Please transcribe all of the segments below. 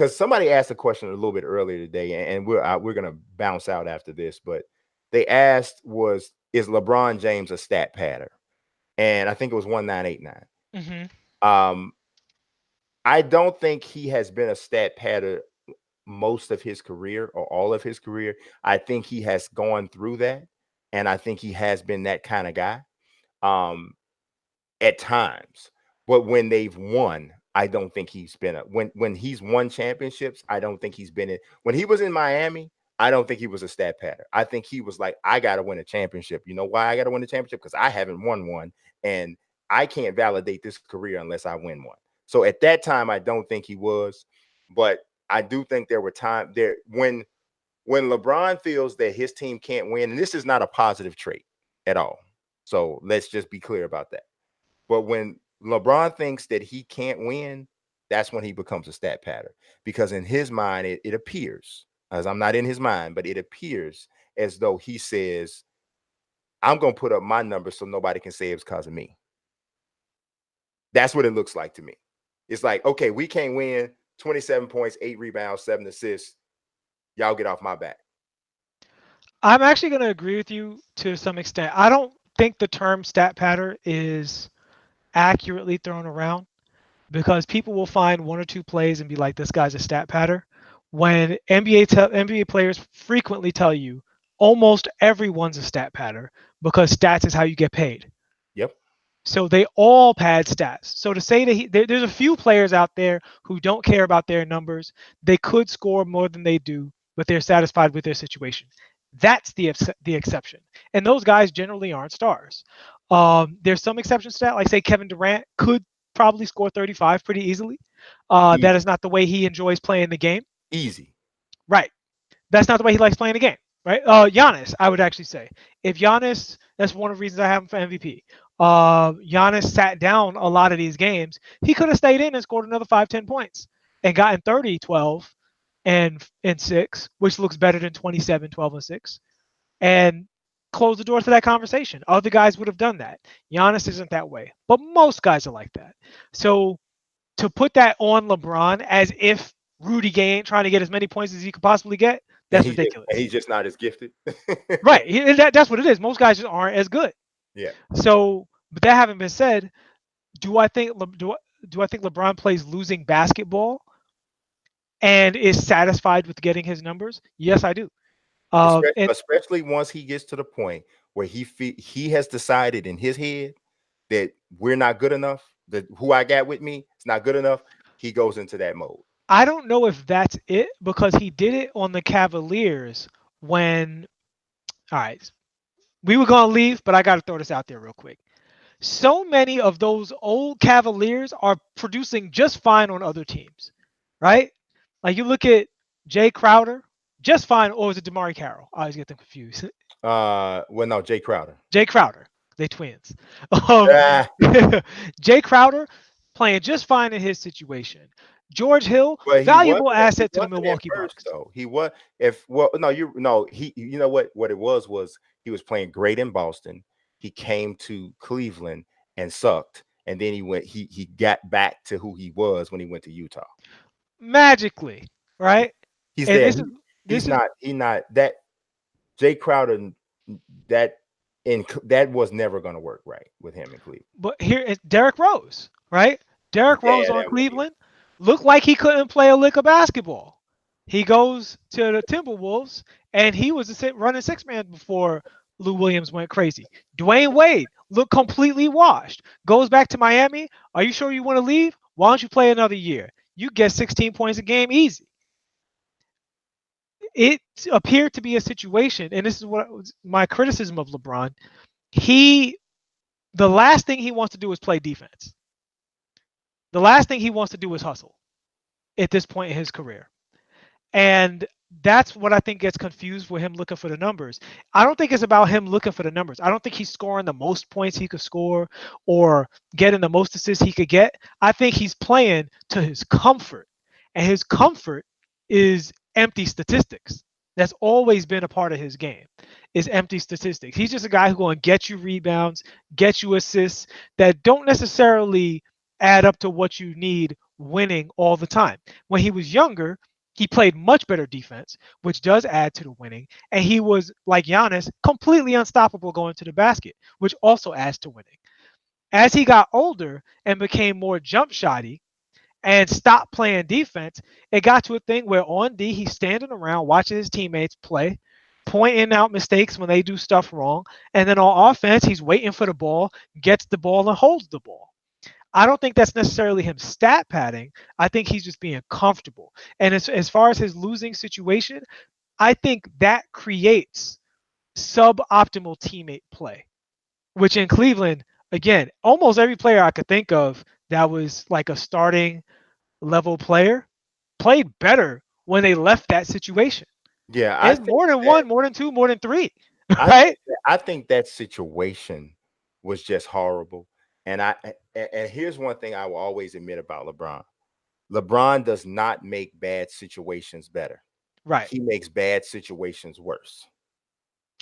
somebody asked a question a little bit earlier today, and we're gonna bounce out after this, but they asked is LeBron James a stat pattern? And I think it was 1989. Hmm. Um, I don't think he has been a stat pattern most of his career or all of his career. I think he has gone through that, and I think he has been that kind of guy at times. But when they've won, I don't think he's been when he's won championships. I don't think he's been in when he was in Miami. I don't think he was a stat pattern. I think he was like, I got to win a championship. You know why I got to win a championship? Because I haven't won one, and I can't validate this career unless I win one. So at that time, I don't think he was, but I do think there were times there when LeBron feels that his team can't win, and this is not a positive trait at all. So let's just be clear about that. But when LeBron thinks that he can't win, that's when he becomes a stat pattern. Because in his mind, it appears, as I'm not in his mind, but it appears as though he says, I'm going to put up my numbers so nobody can say it's because of me. That's what it looks like to me. It's like, okay, we can't win 27 points, 8 rebounds, 7 assists. Y'all get off my back. I'm actually going to agree with you to some extent. I don't think the term stat pattern is accurately thrown around because people will find one or two plays and be like, this guy's a stat pattern. When NBA players frequently tell you almost everyone's a stat pattern because stats is how you get paid. Yep. So they all pad stats. So to say that there's a few players out there who don't care about their numbers, they could score more than they do, but they're satisfied with their situation. That's the exception, and those guys generally aren't stars. There's some exceptions to that, like say Kevin Durant could probably score 35 pretty easily. That Easy. is not the way he enjoys playing the game. Easy. Right. That's not the way he likes playing the game, right? Giannis, I would actually say, if Giannis, that's one of the reasons I have him for MVP. Giannis sat down a lot of these games. He could have stayed in and scored another 5, 10 points and gotten 30, 12, and 6, which looks better than 27, 12, and 6, and close the door to that conversation. Other guys would have done that. Giannis isn't that way, but most guys are like that. So to put that on LeBron as if Rudy Gay ain't trying to get as many points as he could possibly get, And that's ridiculous. he's just not as gifted. Right. That's what it is. Most guys just aren't as good. Yeah. So, but that having been said, do I think do I think LeBron plays losing basketball and is satisfied with getting his numbers? Yes, I do. And Especially once he gets to the point where he has decided in his head that we're not good enough, that who I got with me is not good enough, he goes into that mode. I don't know if that's it because he did it on the Cavaliers when. All right, we were gonna leave, but I got to throw this out there real quick. So many of those old Cavaliers are producing just fine on other teams, right? Like you look at Jay Crowder, just fine, or was it Damari Carroll? I always get them confused. Well, no, Jay Crowder. Jay Crowder, they twins. Um, Ah, Jay Crowder playing just fine in his situation. George Hill, but valuable he asset to the wasn't at Milwaukee first Bucks. though. He was if well no you no he you know what it was he was playing great in Boston. He came to Cleveland and sucked, and then he got back to who he was when he went to Utah. Magically, right? He's And there. this is He not that Jay Crowder that that was never going to work right with him in Cleveland. but here it's Derrick Rose, right? Derrick Rose Yeah, on that was Cleveland looked like he couldn't play a lick of basketball. He goes to the Timberwolves and he was running six man before Lou Williams went crazy. Dwayne Wade looked completely washed. Goes back to Miami. Are you sure you want to leave? Why don't you play another year? You get 16 points a game easy. It appeared to be a situation, and this is what my criticism of LeBron. He the last thing he wants to do is play defense. The last thing he wants to do is hustle at this point in his career. And that's what I think gets confused with him looking for the numbers. I don't think it's about him looking for the numbers. I don't think he's scoring the most points he could score or getting the most assists he could get. I think he's playing to his comfort. And his comfort is empty statistics. That's always been a part of his game is empty statistics. He's just a guy who's going to get you rebounds, get you assists that don't necessarily add up to what you need winning all the time. When he was younger, he played much better defense, which does add to the winning. And he was, like Giannis, completely unstoppable going to the basket, which also adds to winning. As he got older and became more jump shotty and stopped playing defense, it got to a thing where on D, he's standing around watching his teammates play, pointing out mistakes when they do stuff wrong. And then on offense, he's waiting for the ball, gets the ball, and holds the ball. I don't think that's necessarily him stat padding. I think he's just being comfortable. And as far as his losing situation, I think that creates suboptimal teammate play, which in Cleveland, again, almost every player I could think of that was like a starting level player played better when they left that situation. Yeah, I And think more than that one, more than two, more than three, I right? think that situation was just horrible. And and here's one thing I will always admit about LeBron. LeBron does not make bad situations better. Right. He makes bad situations worse.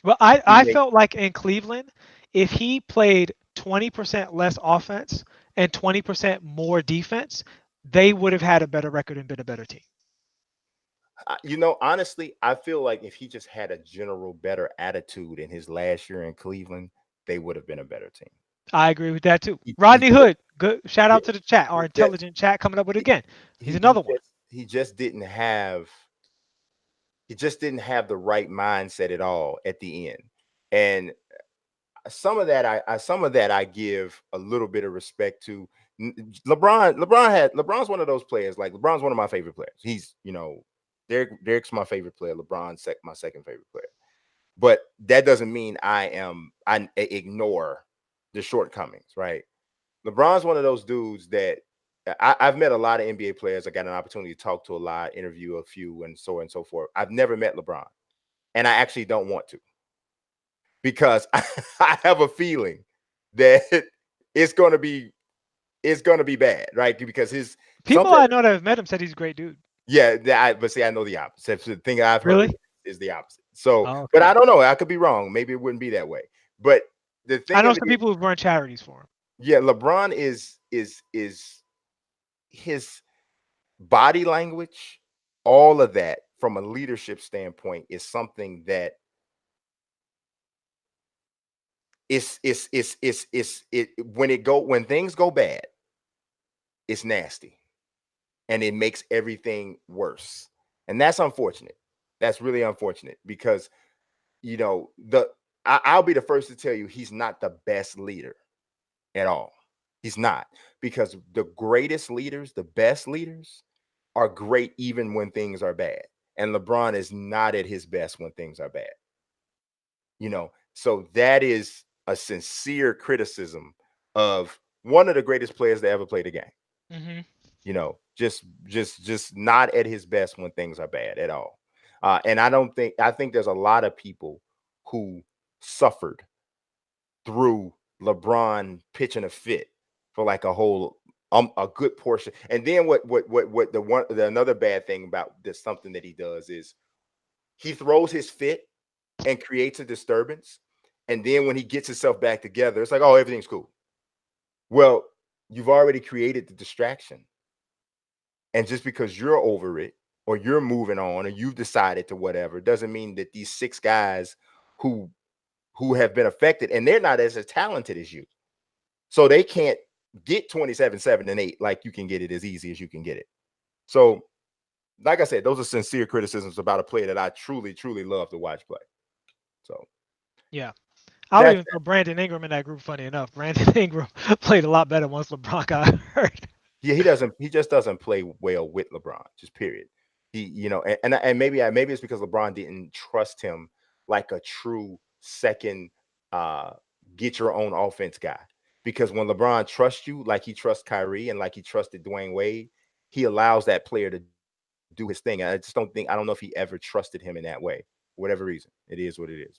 Well, I, He I makes felt like in Cleveland, if he played 20% less offense and 20% more defense, they would have had a better record and been a better team. honestly, I feel like if he just had a general better attitude in his last year in Cleveland, they would have been a better team. I agree with that too. He Rodney Hood, good shout yeah, out to the chat, our he just intelligent chat coming up with it he, again. He's another one. he just didn't have the right mindset at all at the end. And some of that I give a little bit of respect to. LeBron's one of those players. Like LeBron's one of my favorite players. He's Derek's my favorite player. My second favorite player. But that doesn't mean I ignore the shortcomings, right? LeBron's one of those dudes that I've met a lot of NBA players. I got an opportunity to talk to a lot, interview a few, and so on and so forth. I've never met LeBron, and I actually don't want to because I have a feeling that it's going to be bad, right? Because his People something, I know that have met him said he's a great dude. yeah. But see, I know the opposite. The thing I've heard Really? is the opposite. So, Oh, but okay. I don't know. I could be wrong. Maybe it wouldn't be that way. But the I thing know of it some is, people who've run charities for him. yeah, LeBron is his body language, all of that from a leadership standpoint is something that it when things go bad, it's nasty and it makes everything worse. And that's unfortunate. That's really unfortunate because you know the I'll be the first to tell you he's not the best leader at all. He's not, because the greatest leaders, the best leaders are great even when things are bad. And LeBron is not at his best when things are bad. So that is a sincere criticism of one of the greatest players to ever play the game. Hmm. Just not at his best when things are bad at all. And I think there's a lot of people who suffered through LeBron pitching a fit for like a good portion. And then what the another bad thing about this, something that he does is he throws his fit and creates a disturbance. And then when he gets himself back together, it's like, oh, everything's cool. Well, you've already created the distraction. And just because you're over it or you're moving on or you've decided to whatever doesn't mean that these six guys who have been affected, and they're not as talented as you. So they can't get 27, 7, and 8 like you can get it as easy as you can get it. So, like I said, those are sincere criticisms about a player that I truly, truly love to watch play. So Yeah. I would that's even throw Brandon Ingram in that group, funny enough. Brandon Ingram played a lot better once LeBron got hurt. Yeah, he just doesn't play well with LeBron, just period. And maybe it's because LeBron didn't trust him like a true second uh get your own offense guy. Because when LeBron trusts you like he trusts Kyrie and like he trusted Dwayne Wade, he allows that player to do his thing. I don't know if he ever trusted him in that way. For whatever reason. It is what it is.